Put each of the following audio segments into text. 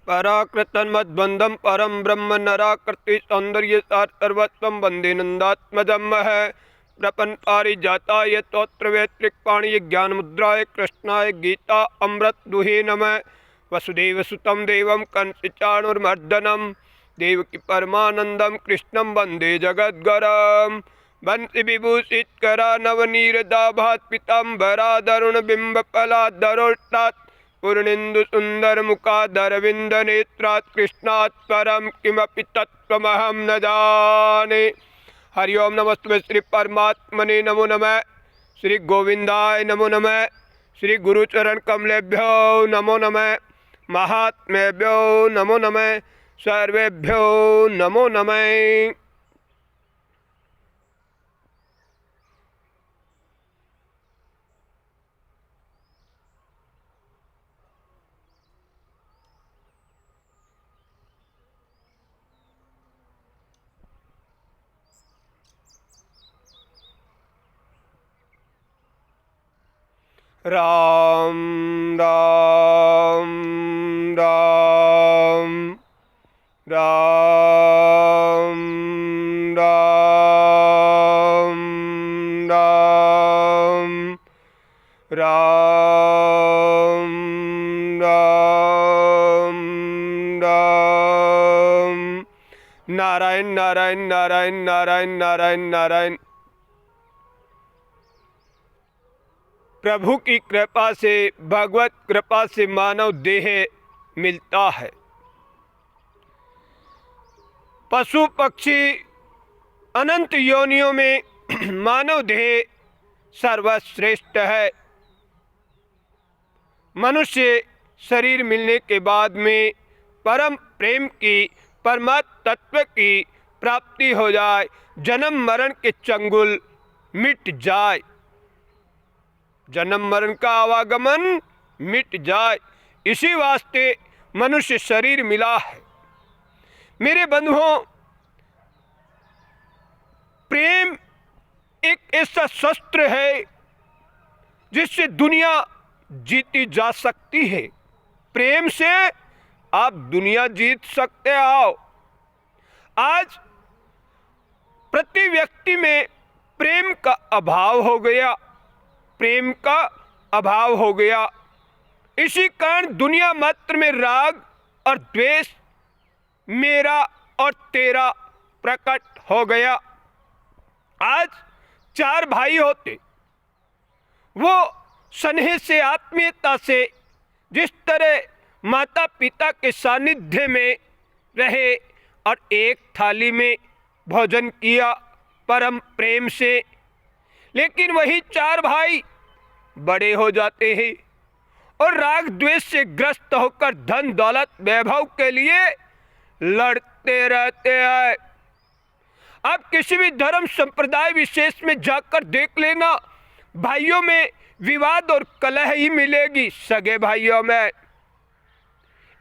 पराकृतन्मद्बन्धं परं ब्रह्म नराकृति सौंदर्य सर्वस्वं वन्दे नन्दात्मजं है प्रपन्न पारिजाताय तोत्र वैत्रिकपाणि ज्ञानमुद्राय कृष्णाय गीता अमृत दुहे नमः वसुदेवसुतं देवं कंसचाणूरमर्दनं देवकी परमानंदं कृष्णं वन्दे जगद्गुरुं वंशि विभूषितकरा नवनीरदाभात् पीताम्बरादरुण बिम्बफलादरोष्टात् पूर्णेन्दु सुंदर मुखादरविंद नेत्रात् कृष्णात् परम किमपि तत्त्वमहं न जाने। हरि ओम नमस्ते श्री परमात्मने नमो नमः। श्री गोविंदाय नमो नमः। श्री गुरुचरण कमलेभ्यो नमो नमः। महात्मेभ्यो नमो नमः। सर्वेभ्यो नमो नमः। राम राम राम राम राम राम राम राम राम नारायण नारायण नारायण नारायण नारायण नारायण। प्रभु की कृपा से, भगवत कृपा से मानव देह मिलता है। पशु पक्षी अनंत योनियों में मानव देह सर्वश्रेष्ठ है। मनुष्य शरीर मिलने के बाद में परम प्रेम की, परमात्म तत्व की प्राप्ति हो जाए, जन्म मरण के चंगुल मिट जाए, जन्म मरण का आवागमन मिट जाए, इसी वास्ते मनुष्य शरीर मिला है। मेरे बंधुओं, प्रेम एक ऐसा शस्त्र है जिससे दुनिया जीती जा सकती है। प्रेम से आप दुनिया जीत सकते हो। आज प्रति व्यक्ति में प्रेम का अभाव हो गया, प्रेम का अभाव हो गया। इसी कारण दुनिया मात्र में राग और द्वेष, मेरा और तेरा प्रकट हो गया। आज चार भाई होते, वो स्नेह से, आत्मीयता से जिस तरह माता पिता के सानिध्य में रहे और एक थाली में भोजन किया परम प्रेम से, लेकिन वही चार भाई बड़े हो जाते हैं और राग द्वेष से ग्रस्त होकर धन दौलत वैभव के लिए लड़ते रहते हैं। आप किसी भी धर्म संप्रदाय विशेष में जाकर देख लेना, भाइयों में विवाद और कलह ही मिलेगी। सगे भाइयों में,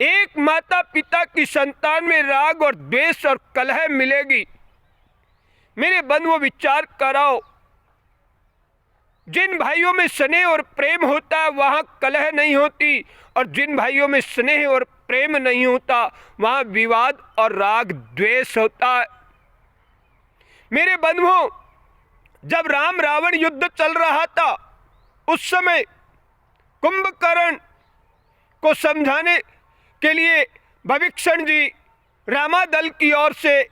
एक माता पिता की संतान में राग और द्वेष और कलह मिलेगी। मेरे बंधुओं, विचार कराओ, जिन भाइयों में स्नेह और प्रेम होता है वहाँ कलह नहीं होती, और जिन भाइयों में स्नेह और प्रेम नहीं होता वहाँ विवाद और राग द्वेष होता है। मेरे बंधुओं, जब राम रावण युद्ध चल रहा था, उस समय कुंभकर्ण को समझाने के लिए भविष्ण जी रामादल की ओर से,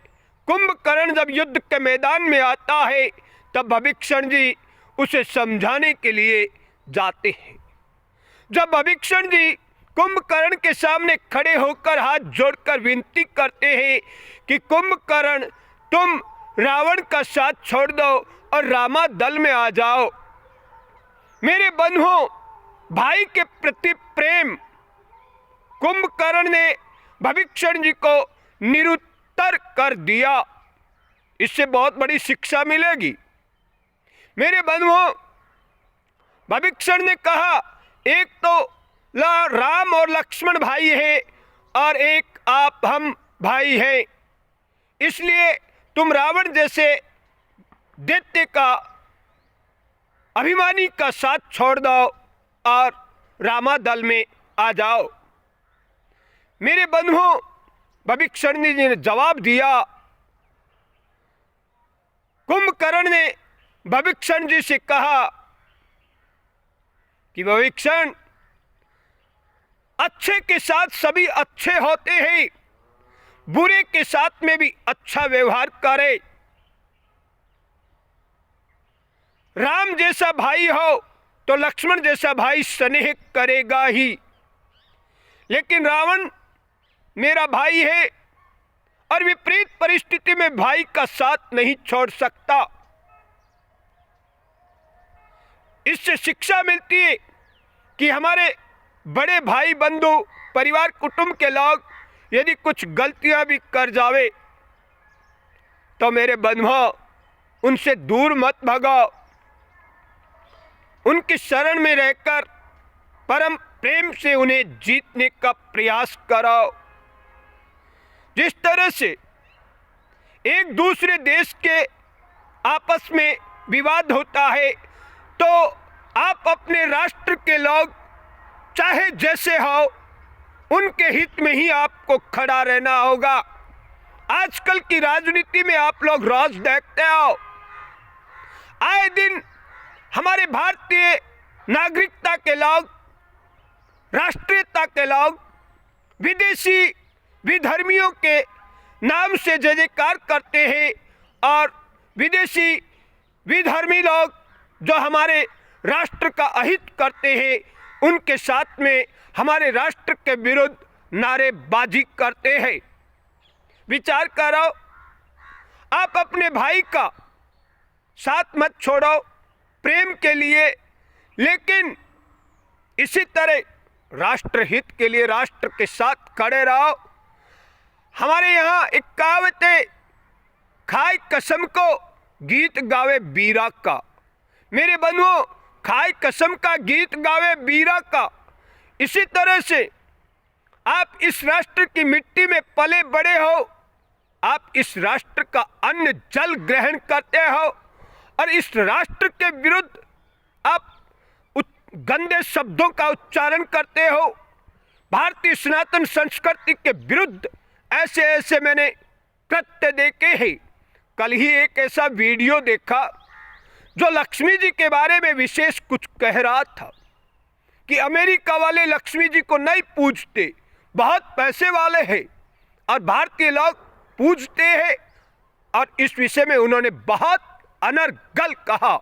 कुंभकर्ण जब युद्ध के मैदान में आता है तब भविष्ण जी उसे समझाने के लिए जाते हैं। जब भविष्ण जी कुंभकर्ण के सामने खड़े होकर हाथ जोड़कर विनती करते हैं कि कुंभकर्ण, तुम रावण का साथ छोड़ दो और रामा दल में आ जाओ। मेरे बंधुओं, भाई के प्रति प्रेम कुंभकर्ण ने भविष्ण जी को निरुत्तर कर दिया। इससे बहुत बड़ी शिक्षा मिलेगी। मेरे बंधुओं, भविष्ण ने कहा, एक तो राम और लक्ष्मण भाई है और एक आप हम भाई हैं, इसलिए तुम रावण जैसे दैत्य का, अभिमानी का साथ छोड़ दो और रामा दल में आ जाओ। मेरे बंधुओं, भविष्यवाणी जी ने जवाब दिया। कुंभकर्ण ने भविष्यवाणी जी से कहा कि भविष्यवाणी, अच्छे के साथ सभी अच्छे होते हैं, बुरे के साथ में भी अच्छा व्यवहार करे। राम जैसा भाई हो तो लक्ष्मण जैसा भाई स्नेह करेगा ही, लेकिन रावण मेरा भाई है और विपरीत परिस्थिति में भाई का साथ नहीं छोड़ सकता। इससे शिक्षा मिलती है कि हमारे बड़े भाई बंधु परिवार कुटुंब के लोग यदि कुछ गलतियां भी कर जावे तो मेरे बंधुओं, उनसे दूर मत भगाओ, उनकी शरण में रहकर परम प्रेम से उन्हें जीतने का प्रयास करो। जिस तरह से एक दूसरे देश के आपस में विवाद होता है, तो आप अपने राष्ट्र के लोग चाहे जैसे हो, उनके हित में ही आपको खड़ा रहना होगा। आजकल की राजनीति में आप लोग रोज देखते हो, आए दिन हमारे भारतीय नागरिकता के लोग, राष्ट्रीयता के लोग विदेशी विधर्मियों के नाम से जय जयकार करते हैं, और विदेशी विधर्मी लोग जो हमारे राष्ट्र का अहित करते हैं, उनके साथ में हमारे राष्ट्र के विरुद्ध नारेबाजी करते हैं। विचार करो, आप अपने भाई का साथ मत छोड़ो प्रेम के लिए, लेकिन इसी तरह राष्ट्र हित के लिए राष्ट्र के साथ खड़े रहो। हमारे यहाँ एक कहावत है, खाए कसम को गीत गावे बीरा का। मेरे बंधुओं, खाए कसम का गीत गावे बीरा का। इसी तरह से आप इस राष्ट्र की मिट्टी में पले बड़े हो, आप इस राष्ट्र का अन्न जल ग्रहण करते हो, और इस राष्ट्र के विरुद्ध आप गंदे शब्दों का उच्चारण करते हो। भारतीय सनातन संस्कृति के विरुद्ध ऐसे ऐसे मैंने कृत्य देखे हैं। कल ही एक ऐसा वीडियो देखा जो लक्ष्मी जी के बारे में विशेष कुछ कह रहा था कि अमेरिका वाले लक्ष्मी जी को नहीं पूजते, बहुत पैसे वाले हैं, और भारतीय लोग पूजते हैं। और इस विषय में उन्होंने बहुत अनर्गल कहा।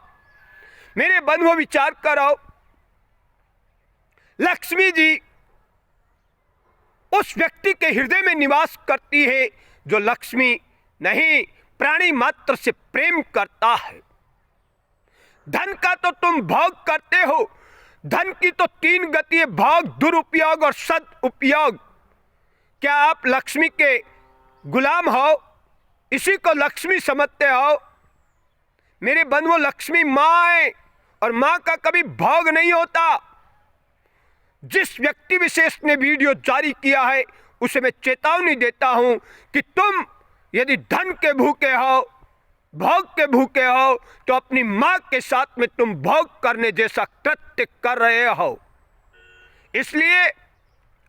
मेरे बंधुओं, विचार करो, लक्ष्मी जी उस व्यक्ति के हृदय में निवास करती है जो लक्ष्मी नहीं, प्राणी मात्र से प्रेम करता है। धन का तो तुम भोग करते हो, धन की तो तीन गति है, भोग, दुरुपयोग और सदुपयोग। क्या आप लक्ष्मी के गुलाम हो? इसी को लक्ष्मी समझते हो? मेरे बंधुओं, लक्ष्मी माँ है और माँ का कभी भोग नहीं होता। जिस व्यक्ति विशेष ने वीडियो जारी किया है उसे मैं चेतावनी देता हूं कि तुम यदि धन के भूखे हो, भोग के भूखे हो, तो अपनी मां के साथ में तुम भोग करने जैसा कृत्य कर रहे हो। इसलिए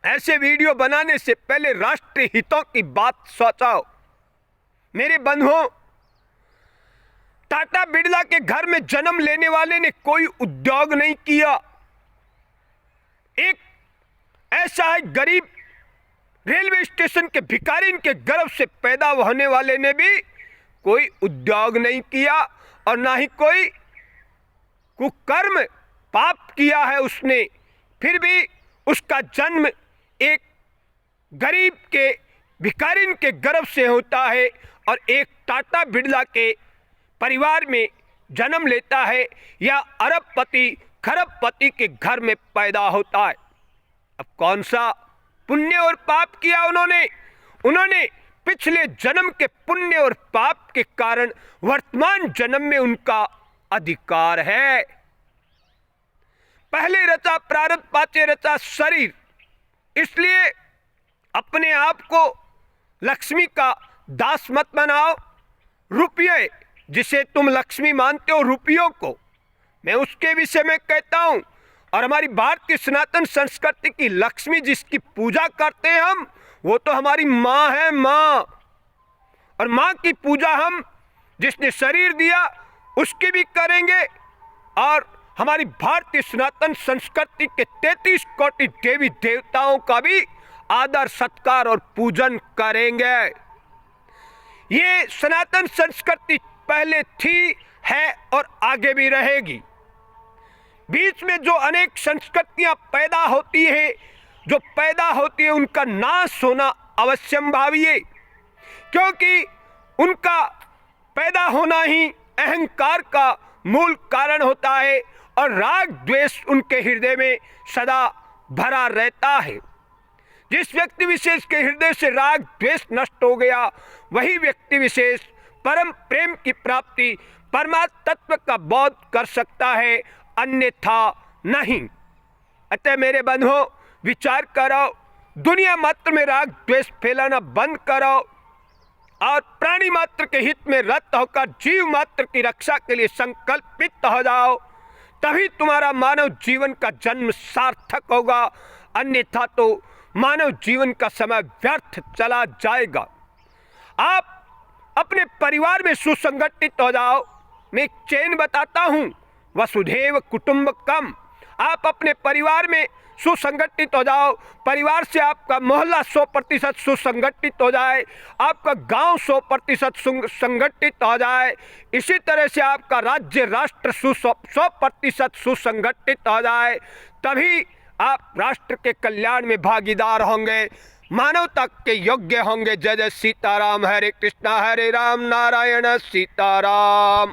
ऐसे वीडियो बनाने से पहले राष्ट्रीय हितों की बात सोचो। मेरे बंधुओं, टाटा बिरला के घर में जन्म लेने वाले ने कोई उद्योग नहीं किया। एक ऐसा है गरीब रेलवे स्टेशन के भिखारी के गर्भ से पैदा होने वाले ने भी कोई उद्योग नहीं किया, और ना ही कोई कुकर्म पाप किया है उसने, फिर भी उसका जन्म एक गरीब के भिखारी के गर्भ से होता है और एक टाटा बिरला के परिवार में जन्म लेता है, या अरबपति खरबपति के घर में पैदा होता है। अब कौन सा पुण्य और पाप किया उन्होंने पिछले जन्म के पुण्य और पाप के कारण वर्तमान जन्म में उनका अधिकार है। पहले रचा प्रारब्ध, पाचे रचा शरीर। इसलिए अपने आप को लक्ष्मी का दास मत बनाओ। रुपये, जिसे तुम लक्ष्मी मानते हो, रुपयों को, मैं उसके विषय में कहता हूं, और हमारी भारतीय सनातन संस्कृति की लक्ष्मी जिसकी पूजा करते हैं हम, वो तो हमारी माँ है, माँ। और माँ की पूजा हम जिसने शरीर दिया उसकी भी करेंगे, और हमारी भारतीय सनातन संस्कृति के 33 कोटि देवी देवताओं का भी आदर सत्कार और पूजन करेंगे। ये सनातन संस्कृति पहले थी, है और आगे भी रहेगी। बीच में जो अनेक संस्कृतियां पैदा होती है उनका नाश होना अवश्यंभावी है, क्योंकि उनका पैदा होना ही अहंकार का मूल कारण होता है और राग द्वेष उनके हृदय में सदा भरा रहता है। जिस व्यक्ति विशेष के हृदय से राग द्वेष नष्ट हो गया, वही व्यक्ति विशेष परम प्रेम की प्राप्ति परमात्म तत्व का बोध कर सकता है, अन्यथा नहीं। अतः मेरे बंधुओं, विचार करो, दुनिया मात्र में राग द्वेष फैलाना बंद करो और प्राणी मात्र के हित में रत होकर जीव मात्र की रक्षा के लिए संकल्पित हो जाओ, तभी तुम्हारा मानव जीवन का जन्म सार्थक होगा, अन्यथा तो मानव जीवन का समय व्यर्थ चला जाएगा। आप अपने परिवार में सुसंगठित हो जाओ। मैं एक चेन बताता हूँ, वसुधैव कुटुंबकम। आप अपने परिवार में सुसंगठित हो जाओ, परिवार से आपका मोहल्ला 100% सुसंगठित हो जाए, आपका गांव 100% संगठित हो जाए, इसी तरह से आपका राज्य राष्ट्र 100% सुसंगठित हो जाए, तभी आप राष्ट्र के कल्याण में भागीदार होंगे, मानवता के योग्य होंगे। जय जय सीताराम। हरे कृष्णा हरे राम, नारायण सीताराम।